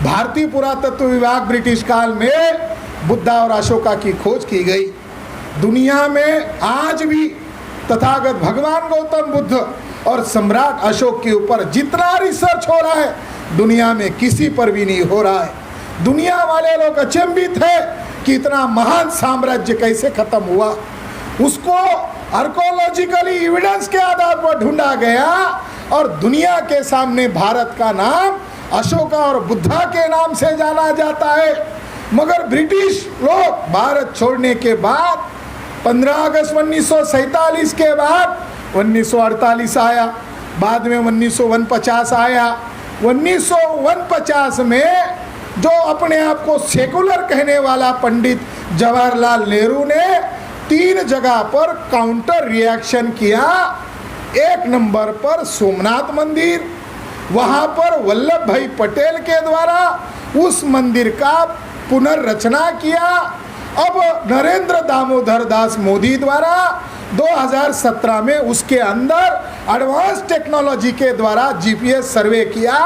भारतीय पुरातत्व विभाग ब्रिटिश काल में बुद्धा और अशोका की खोज की गई। दुनिया में आज भी तथागत भगवान गौतम बुद्ध और सम्राट अशोक के ऊपर जितना रिसर्च हो रहा है दुनिया में किसी पर भी नहीं हो रहा है। दुनिया वाले लोग अचंभित है कि इतना महान साम्राज्य कैसे खत्म हुआ। उसको आर्कोलॉजिकली एविडेंस के आधार पर ढूंढा गया और दुनिया के सामने भारत का नाम अशोका और बुद्धा के नाम से जाना जाता है। मगर ब्रिटिश लोग भारत छोड़ने के बाद 15 अगस्त 1947 के बाद 1948 आया, बाद में 1949 आया। 1949 में जो अपने आप को सेकुलर कहने वाला पंडित जवाहरलाल नेहरू ने 3 जगह पर काउंटर रिएक्शन किया। 1 नंबर पर सोमनाथ मंदिर, वहां पर वल्लभ भाई पटेल के द्वारा उस मंदिर का पुनर्रचना किया। अब नरेंद्र दामोदर दास मोदी द्वारा 2017 में उसके अंदर एडवांस टेक्नोलॉजी के द्वारा जीपीएस सर्वे किया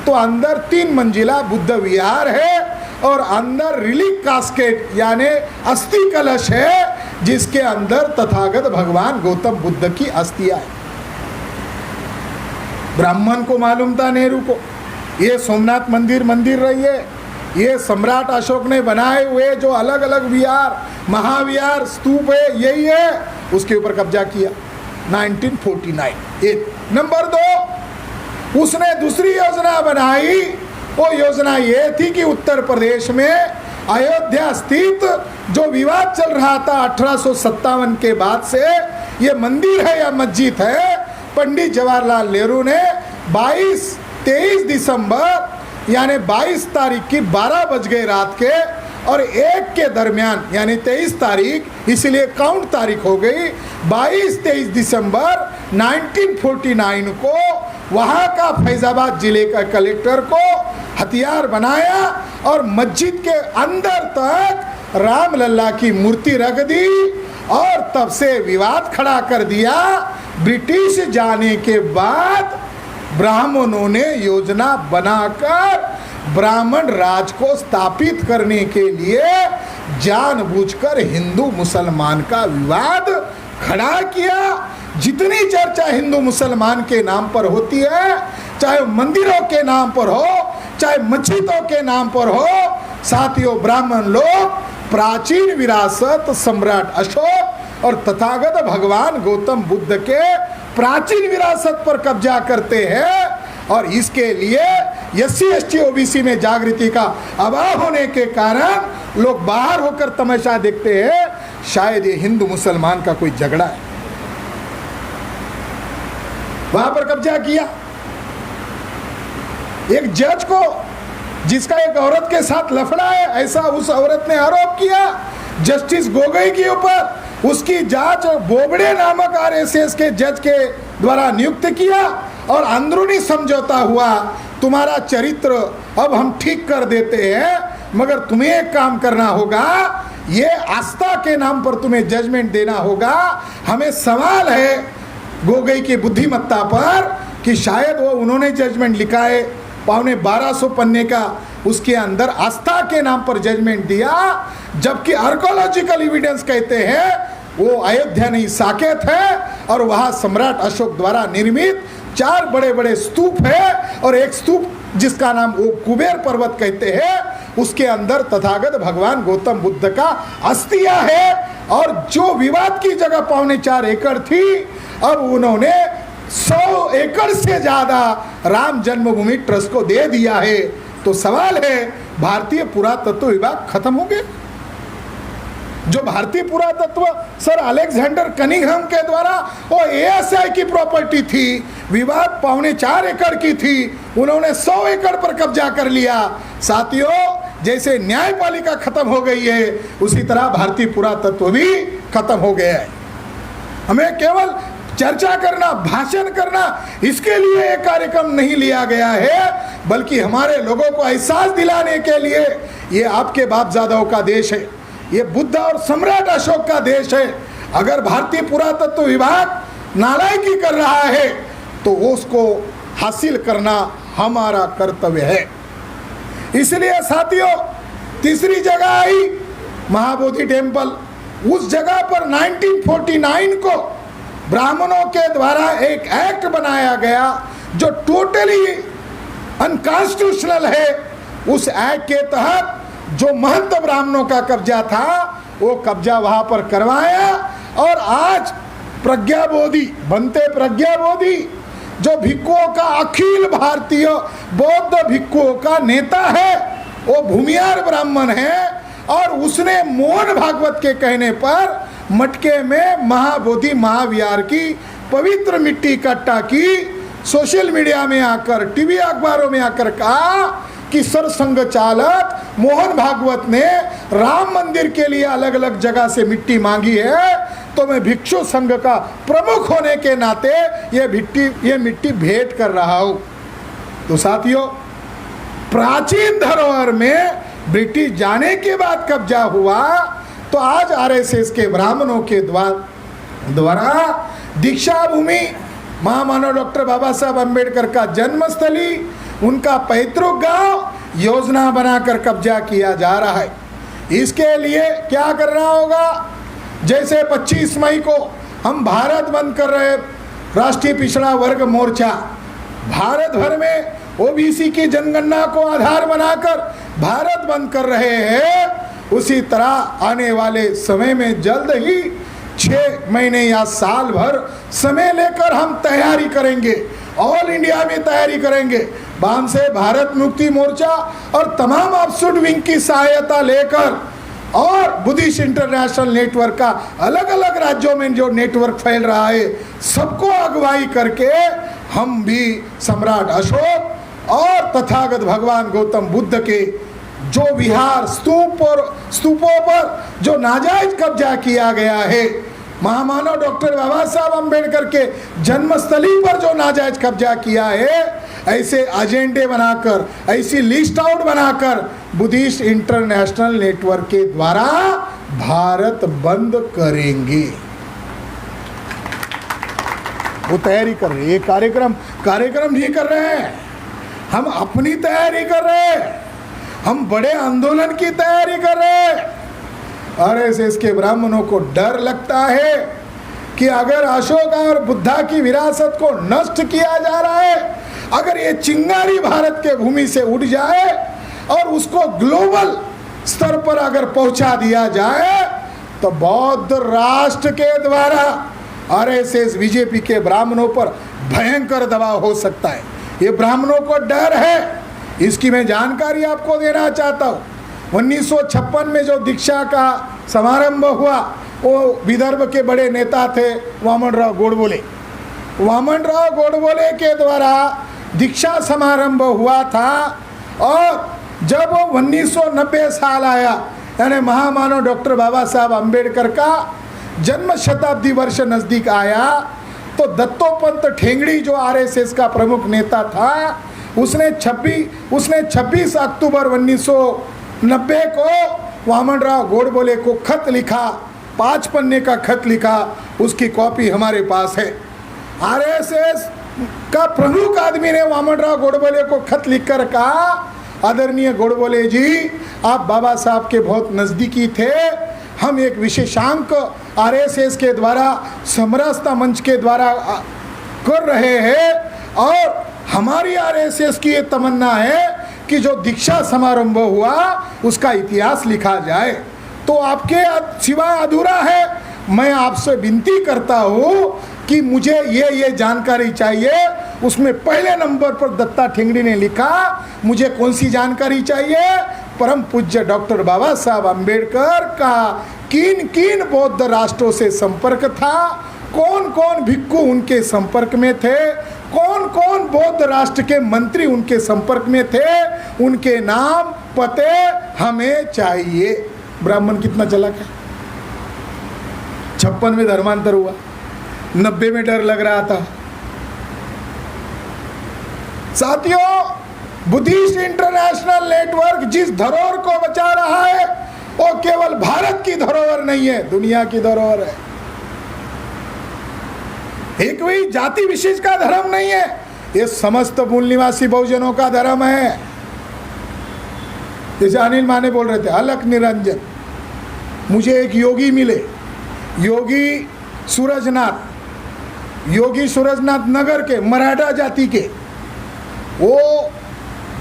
तो अंदर 3 मंजिला बुद्ध विहार है और अंदर रिलीक कास्केट यानी अस्थि कलश है जिसके अंदर तथागत भगवान गौतम बुद्ध की अस्थियां है। ब्राह्मण को मालूम था नेहरू को ये सोमनाथ मंदिर रही है, ये सम्राट अशोक ने बनाए हुए जो अलग अलग विहार महाविहार स्तूप है यही है, उसके ऊपर कब्जा किया 1949। 1 नंबर 2 उसने दूसरी योजना बनाई। वो योजना ये थी कि उत्तर प्रदेश में अयोध्या स्थित जो विवाद चल रहा था 1857 के बाद से, ये मंदिर है या मस्जिद है, पंडित जवाहरलाल नेहरू ने 23 दिसंबर यानी 22 तारीख की 12 बज गए रात के और 1 के दरमियान यानी 23 तारीख इसलिए काउंट तारीख हो गई 22-23 दिसंबर 1949 को वहां का फैजाबाद जिले का कलेक्टर को हथियार बनाया और मस्जिद के अंदर तक राम लल्ला की मूर्ति रख दी और तब से विवाद खड़ा कर दिया। ब्रिटिश जाने के बाद ब्राह्मणों ने योजना बनाकर ब्राह्मण राज को स्थापित करने के लिए जानबूझकर हिंदू मुसलमान का विवाद खड़ा किया। जितनी चर्चा हिंदू मुसलमान के नाम पर होती है, चाहे मंदिरों के नाम पर हो चाहे मस्जिदों के नाम पर हो, साथियों ब्राह्मण लोग प्राचीन विरासत सम्राट अशोक और तथागत भगवान गौतम बुद्ध के प्राचीन विरासत पर कब्जा करते हैं और इसके लिए SC ST OBC में जागृति का अभाव होने के कारण लोग बाहर होकर तमाशा देखते हैं। शायद ये हिंदू मुसलमान का कोई झगड़ा है, वहां पर कब्जा किया। एक जज को जिसका एक औरत के साथ लफड़ा है ऐसा उस औरत ने आरोप किया जस्टिस गोगोई के ऊपर। उसकी जांच बोबड़े नामक RSS के जज के द्वारा नियुक्त किया और अंदरूनी समझौता हुआ, तुम्हारा चरित्र अब हम ठीक कर देते हैं, मगर तुम्हें एक काम करना होगा, ये आस्था के नाम पर तुम्हें जजमेंट देना होगा। हमें सवाल है गोगोई की बुद्धिमत्ता पर कि शायद वो उन्होंने जजमेंट लिखा है 1250 पन्ने का, उसके अंदर आस्था के नाम पर जजमेंट दिया, जबकि आर्कोलॉजिकल एविडेंस कहते हैं वो अयोध्या नहीं साकेत है और वहां सम्राट अशोक द्वारा निर्मित 4 बड़े बड़े स्तूप है और एक स्तूप जिसका नाम वो कुबेर पर्वत कहते हैं, उसके अंदर तथागत भगवान गौतम बुद्ध का अस्थियां है। और जो विवाद की जगह 4.25 एकड़ थी, अब उन्होंने 100 एकड़ से ज्यादा राम जन्मभूमि ट्रस्ट को दे दिया है, तो सवाल है भारतीय पुरातत्व विभाग खत्म हो गए? जो भारतीय पुरातत्व सर अलेक्जेंडर कनिंघम के द्वारा वो एएसआई की प्रॉपर्टी थी, विवाद 4.25 एकड़ की थी, उन्होंने 100 एकड़ पर कब्जा कर लिया। साथियों, जैसे न्यायपालिका खत्म हो गई है, उसी तरह भारतीय पुरातत्व भी खत्म हो गया है। हमें केवल चर्चा करना, भाषण करना, इसके लिए एक कार्यक्रम नहीं लिया गया है, बल्कि हमारे लोगों को एहसास दिलाने के लिए ये आपके बापजादाओं का देश है, ये बुद्ध और सम्राट अशोक का देश है। अगर भारतीय पुरातत्व विभाग नालायकी कर रहा है तो उसको हासिल करना हमारा कर्तव्य है। इसलिए साथियों, तीसरी जगह आई महाबोधि टेम्पल। उस जगह पर 1949 को ब्राह्मणों के द्वारा एक एक्ट बनाया गया जो टोटली अनकॉन्स्टिट्यूशनल है। उस एक्ट के तहत जो महंत ब्राह्मणों का कब्जा था, वो कब्जा वहां पर करवाया, और आज प्रज्ञा बोधि, बनते प्रज्ञा बोधि जो भिक्षुओं का, अखिल भारतीय बौद्ध भिक्षुओं का नेता है, वो भूमियार ब्राह्मण है, और उसने मोहन भागवत के कहने पर मटके में महाबोधि महाविहार की पवित्र मिट्टी इकट्ठा की, सोशल मीडिया में आकर, टीवी अखबारों में आकर कहा कि सरसंघ चालक मोहन भागवत ने राम मंदिर के लिए अलग अलग जगह से मिट्टी मांगी है, तो मैं भिक्षु संघ का प्रमुख होने के नाते ये मिट्टी भेंट कर रहा हूं। तो साथियों, प्राचीन धरोहर में ब्रिटिश जाने के बाद कब्जा हुआ, तो आज आरएसएस के ब्राह्मणों के द्वारा दीक्षा भूमि, महामानव डॉक्टर बाबा साहब अम्बेडकर का जन्मस्थली, उनका पैतृक गांव योजना बनाकर कब्जा किया जा रहा है। इसके लिए क्या करना होगा? जैसे 25 मई को हम भारत बंद कर रहे, राष्ट्रीय पिछड़ा वर्ग मोर्चा भारत भर में ओबीसी की जनगणना को आधार बनाकर भारत बंद कर रहे हैं, उसी तरह आने वाले समय में जल्द ही 6 महीने या साल भर समय लेकर हम तैयारी करेंगे, ऑल इंडिया में तैयारी करेंगे। बाम से भारत मुक्ति मोर्चा और तमाम ऑफशूट विंग की सहायता लेकर, और बुद्धिस्ट इंटरनेशनल नेटवर्क का अलग अलग राज्यों में जो नेटवर्क फैल रहा है, सबको अगुवाई करके हम भी सम्राट अशोक और तथागत भगवान गौतम बुद्ध के जो विहार स्तूपों पर जो नाजायज कब्जा किया गया है, महामानव डॉक्टर बाबा साहब अम्बेडकर के जन्मस्थली पर जो नाजायज कब्जा किया है, ऐसे एजेंडे बनाकर, ऐसी लिस्ट आउट बनाकर बुद्धिस्ट इंटरनेशनल नेटवर्क के द्वारा भारत बंद करेंगे। वो तैयारी कर रहे हैं, ये कार्यक्रम नहीं कर रहे हैं, हम अपनी तैयारी कर रहे हैं, हम बड़े आंदोलन की तैयारी कर रहे हैं। आरएसएस के ब्राह्मणों को डर लगता है कि अगर अशोक और बुद्धा की विरासत को नष्ट किया जा रहा है, अगर ये चिंगारी भारत के भूमि से उड़ जाए और उसको ग्लोबल स्तर पर अगर पहुंचा दिया जाए, तो बौद्ध राष्ट्र के द्वारा आरएसएस बीजेपी के ब्राह्मणों पर भयंकर दबाव हो सकता है। ये ब्राह्मणों को डर है, इसकी मैं जानकारी आपको देना चाहता हूँ। 1956 में जो दीक्षा का समारंभ हुआ, वो विदर्भ के बड़े नेता थे वामनराव गोडबोले। वामनराव गोडबोले के द्वारा दीक्षा समारंभ हुआ था, और जब 1990 साल आया, यानी महामानव डॉक्टर बाबा साहब अम्बेडकर का जन्म शताब्दी वर्ष नज़दीक आया, तो दत्तोपंत ठेंगड़ी जो आरएसएस का प्रमुख नेता था, उसने 26 अक्टूबर 1990 को वामनराव गोडबोले को खत लिखा, 5 पन्ने का खत लिखा, उसकी कॉपी हमारे पास है। आरएसएस का प्रमुख आदमी ने वामनराव गोडबोले को खत लिखकर कहा, आदरणीय गोडबोले जी, आप बाबा साहब के बहुत नज़दीकी थे, हम एक विशेषांक आरएसएस के द्वारा समरसता मंच के द्वारा कर रहे हैं, और हमारी आरएसएस की ये तमन्ना है कि जो दीक्षा समारंभ हुआ उसका इतिहास लिखा जाए, तो आपके सिवा अधूरा है। मैं आपसे विनती करता हूँ कि मुझे ये जानकारी चाहिए, उसमें पहले नंबर पर दत्ता ठेंगड़ी ने लिखा मुझे कौन सी जानकारी चाहिए, परम पूज्य डॉक्टर बाबा साहब अम्बेडकर का किन किन बौद्ध राष्ट्रों से संपर्क था, कौन कौन भिक्खु उनके संपर्क में थे, कौन कौन बौद्ध राष्ट्र के मंत्री उनके संपर्क में थे, उनके नाम पते हमें चाहिए। ब्राह्मण कितना चालाक है। 56 में धर्मांतर हुआ, 90 में डर लग रहा था। साथियों, बुद्धिस्ट इंटरनेशनल नेटवर्क जिस धरोहर को बचा रहा है वो केवल भारत की धरोहर नहीं है, दुनिया की धरोहर है। एक भी जाति विशेष का धर्म नहीं है, ये समस्त मूल निवासी बहुजनों का धर्म है। जैसे अनिल माने बोल रहे थे, अलख निरंजन। मुझे एक योगी मिले, योगी सूरजनाथ नगर के मराठा जाति के, वो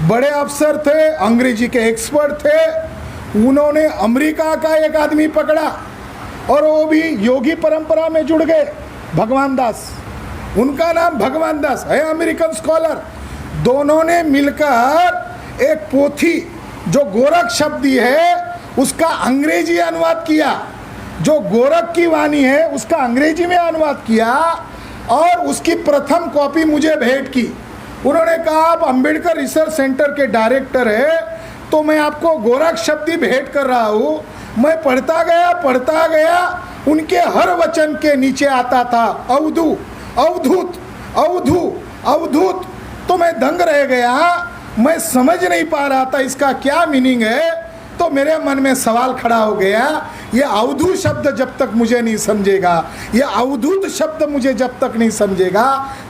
बड़े अफसर थे, अंग्रेजी के एक्सपर्ट थे। उन्होंने अमेरिका का एक आदमी पकड़ा और वो भी योगी परंपरा में जुड़ गए, भगवान दास। उनका नाम भगवान दास है, अमेरिकन स्कॉलर। दोनों ने मिलकर एक पोथी जो गोरख शब्दी है उसका अंग्रेजी अनुवाद किया, जो गोरख की वाणी है उसका अंग्रेजी में अनुवाद किया और उसकी प्रथम कॉपी मुझे भेंट की। उन्होंने कहा आप अंबेडकर रिसर्च सेंटर के डायरेक्टर है तो मैं आपको गोरख शब्दी भेंट कर रहा हूँ। मैं पढ़ता गया, उनके हर वचन के नीचे आता था अवधूत। तो मैं दंग रह गया, मैं समझ नहीं पा रहा था इसका क्या मीनिंग है। तो मेरे मन में सवाल खड़ा हो गया, ये अवधूत शब्द जब तक मुझे नहीं समझेगा, ये अवधूत शब्द मुझे जब तक नहीं समझेगा,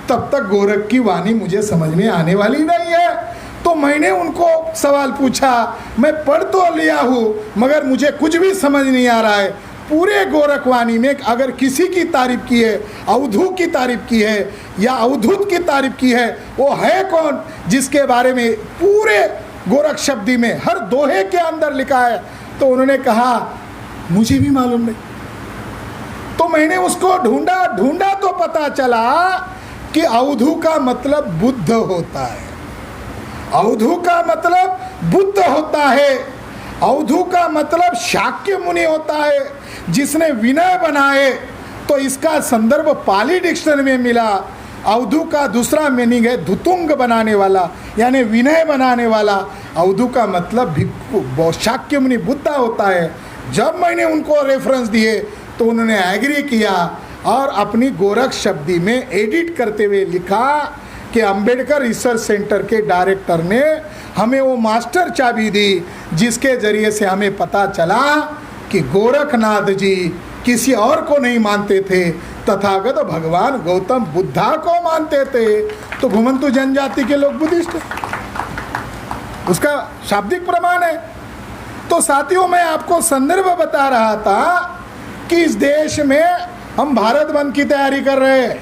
तब तक गोरख की वाणी मुझे समझ में आने वाली नहीं है। तो मैंने उनको सवाल पूछा, मैं पढ़ तो लिया हूँ मगर मुझे कुछ भी समझ नहीं आ रहा है। पूरे गोरखवाणी में अगर किसी की तारीफ की है, अवधू की तारीफ की है या अवधूत की तारीफ की है, वो है कौन जिसके बारे में पूरे गोरख शब्दी में हर दोहे के अंदर लिखा है? तो उन्होंने कहा मुझे भी मालूम नहीं। तो मैंने उसको ढूंढा तो पता चला कि अवधू का मतलब बुद्ध होता है। अवधू का मतलब बुद्ध होता है। अवधू का मतलब शाक्य मुनि होता है जिसने विनय बनाए। तो इसका संदर्भ पाली डिक्शनरी में मिला। अवधू का दूसरा मीनिंग है धुतुंग बनाने वाला, यानी विनय बनाने वाला। अवधू का मतलब भिक्खु, शाक्य मुनि बुद्धा होता है। जब मैंने उनको रेफरेंस दिए तो उन्होंने एग्री किया और अपनी गोरख शब्दी में एडिट करते हुए लिखा कि अंबेडकर रिसर्च सेंटर के डायरेक्टर ने हमें वो मास्टर चाबी दी जिसके जरिए से हमें पता चला कि गोरखनाथ जी किसी और को नहीं मानते थे, तथागत भगवान गौतम बुद्धा को मानते थे। तो घुमंतु जनजाति के लोग बुद्धिस्ट, उसका शाब्दिक प्रमाण है। तो साथियों, मैं आपको संदर्भ बता रहा था कि इस देश में हम भारत बंद की तैयारी कर रहे हैं।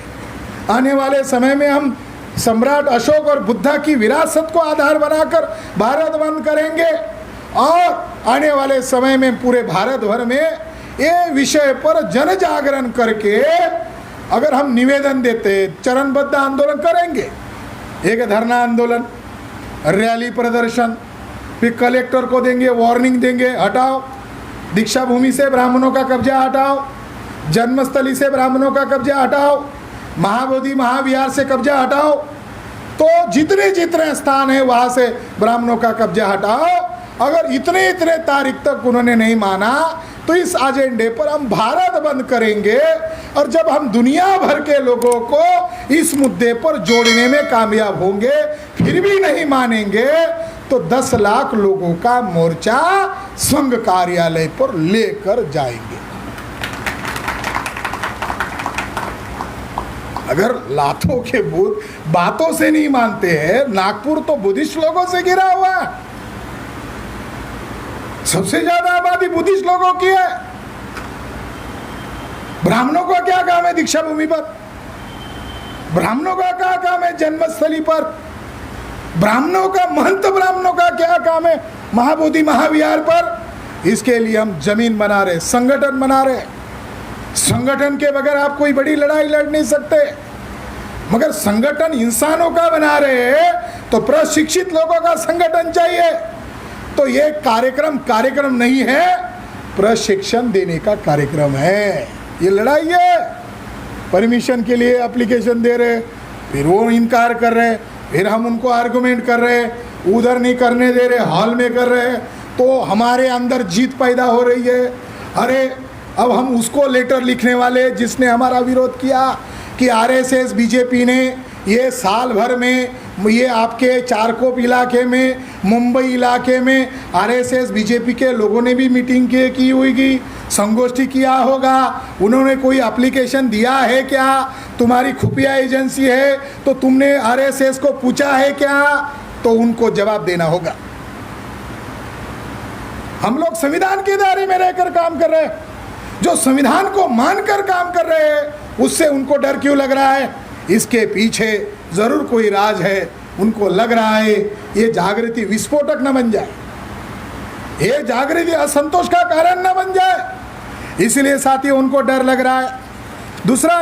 आने वाले समय में हम सम्राट अशोक और बुद्धा की विरासत को आधार बनाकर भारत बंद करेंगे और आने वाले समय में पूरे भारत भर में ये विषय पर जन जागरण करके अगर हम निवेदन देते, चरणबद्ध आंदोलन करेंगे, एक धरना आंदोलन, रैली, प्रदर्शन, फिर कलेक्टर को देंगे, वार्निंग देंगे, हटाओ दीक्षा भूमि से ब्राह्मणों का कब्जा हटाओ, जन्मस्थली से ब्राह्मणों का कब्जा हटाओ, महाबोधि महाविहार से कब्जा हटाओ। तो जितने जितने स्थान है वहाँ से ब्राह्मणों का कब्जा हटाओ। अगर इतने तारीख तक उन्होंने नहीं माना तो इस एजेंडे पर हम भारत बंद करेंगे। और जब हम दुनिया भर के लोगों को इस मुद्दे पर जोड़ने में कामयाब होंगे, फिर भी नहीं मानेंगे, तो 10 लाख लोगों का मोर्चा संघ कार्यालय पर लेकर जाएंगे। अगर लातों के भूत बातों से नहीं मानते हैं, नागपुर तो बुद्धिस्ट लोगों से घिरा हुआ है। सबसे ज्यादा आबादी बुद्धिस्ट लोगों की है। ब्राह्मणों का क्या काम है दीक्षा भूमि पर? ब्राह्मणों का क्या काम है जन्मस्थली पर? ब्राह्मणों का, महंत ब्राह्मणों का क्या काम है महाबोधि महाविहार पर? इसके लिए हम जमीन बना रहे, संगठन बना रहे। संगठन के बगैर आप कोई बड़ी लड़ाई लड़ नहीं सकते, मगर संगठन इंसानों का बना रहे हैं तो प्रशिक्षित लोगों का संगठन चाहिए। तो ये कार्यक्रम नहीं है, प्रशिक्षण देने का कार्यक्रम है। ये लड़ाई है। परमिशन के लिए एप्लीकेशन दे रहे, फिर वो इनकार कर रहे, फिर हम उनको आर्गुमेंट कर रहे, उधर नहीं करने दे रहे, हॉल में कर रहे, तो हमारे अंदर जीत पैदा हो रही है। अरे अब हम उसको लेटर लिखने वाले जिसने हमारा विरोध किया कि आरएसएस बीजेपी ने ये साल भर में ये आपके चारकोप इलाके में, मुंबई इलाके में आरएसएस बीजेपी के लोगों ने भी मीटिंग की होगी, संगोष्ठी किया होगा। उन्होंने कोई एप्लीकेशन दिया है क्या? तुम्हारी खुफिया एजेंसी है तो तुमने आरएसएस को पूछा है क्या? तो उनको जवाब देना होगा। हम लोग संविधान के दायरे में रहकर काम कर रहे हैं, जो संविधान को मानकर काम कर रहे हैं उससे उनको डर क्यों लग रहा है? इसके पीछे जरूर कोई राज है। उनको लग रहा है ये जागृति विस्फोटक न बन जाए, ये जागृति असंतोष का कारण न बन जाए, इसलिए साथियों उनको डर लग रहा है। दूसरा